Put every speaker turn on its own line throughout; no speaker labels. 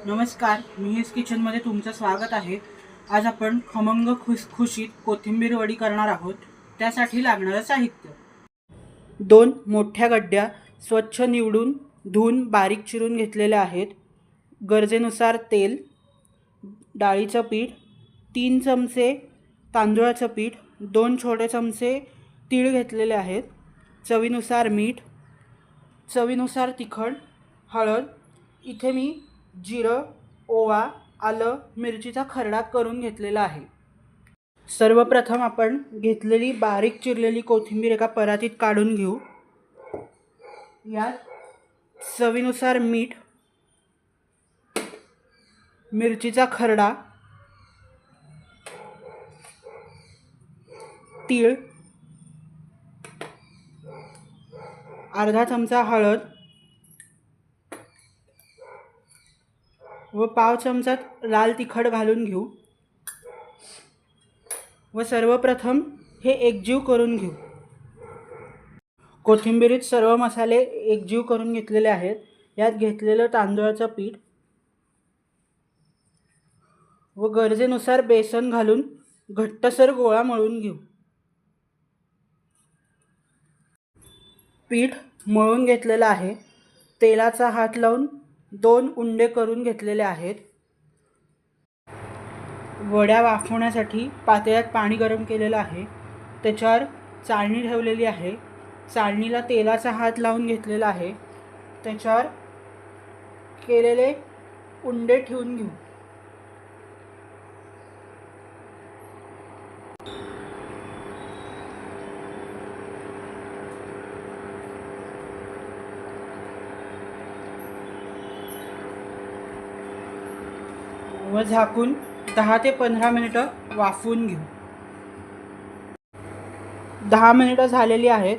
नमस्कार, मिहीस किचनमध्ये तुमचं स्वागत आहे। आज आपण खमंग खुसखुशीत कोथिंबीर वडी करणार आहोत। त्यासाठी लागणारं साहित्य: 2 मोठ्या गड्ड्या स्वच्छ निवडून धुवून बारीक चिरून घेतलेल्या आहेत। गरजेनुसार तेल, डाळीचं पीठ, 3 चमचे तांदूळाचं पीठ, 2 छोटे चमचे तीळ घेतलेले आहेत, चवीनुसार मीठ, चवीनुसार तिखट, हळद। इथे मी जिरं, ओवा, आलं, मिरचीचा खरडा करून घेतलेला आहे। सर्वप्रथम आपण घेतलेली बारीक चिरलेली कोथिंबीर एका परातीत काढून घेऊ। यात चवीनुसार मीठ, मिरचीचा खरडा, तीळ, अर्धा चमचा हळद व पाव चमचा लाल तिखट घालून घेऊ व सर्वप्रथम हे एकजीव करून घेऊ। कोथिंबीरीत सर्व मसाले एकजीव करून घेतलेले आहेत। यात घेतलेलं तांदूळाचं पीठ व गरजेनुसार बेसन घालून घट्टसर गोळा मळून घेऊ। पीठ मळून घेतलेलं आहे। तेलाचा हात लावून 2 उंडे करून घेतलेले आहेत। वड्या वाफवण्यासाठी पातेल्यात पाणी गरम केलेलं आहे। त्याच्यावर चाळणी ठेवलेली आहे। चाळणीला तेलाचा हात लावून घेतलेला आहे। त्याच्यावर केलेले उंडे ठेवून घेऊ। व झाकून 10 ते 15 मिनिटं वाफवून घेऊ। 10 मिनिटं झालेली आहेत।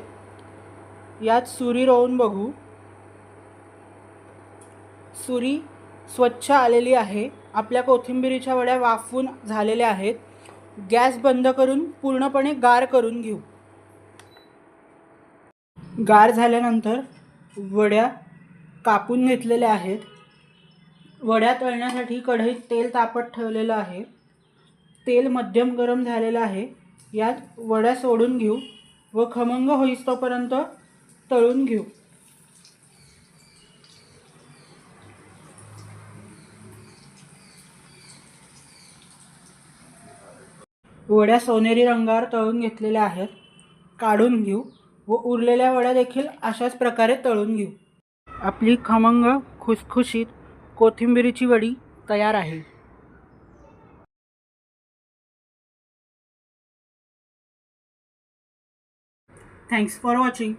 यात सुरी रोवून बघू। सुरी स्वच्छ आलेली आहे। आपल्या कोथिंबीरीच्या वड्या वाफवून झालेल्या आहेत। गॅस बंद करून पूर्णपणे गार करून घेऊ। गार झाल्यानंतर वड्या कापून घेतलेल्या आहेत। वड्या तळण्यासाठी कढईत तेल तापत ठेवलेलं आहे। तेल मध्यम गरम झालेलं आहे। यात वड्या सोडून घेऊ व खमंग होईस्तोपर्यंत तळून घेऊ। वड्या सोनेरी रंगावर तळून घेतलेल्या आहेत। काढून घेऊ व उरलेल्या वड्या देखील अशाच प्रकारे तळून घेऊ। आपली खमंग खुसखुशीत कोथिंबीरीची वडी तयार आहे। Thanks for watching.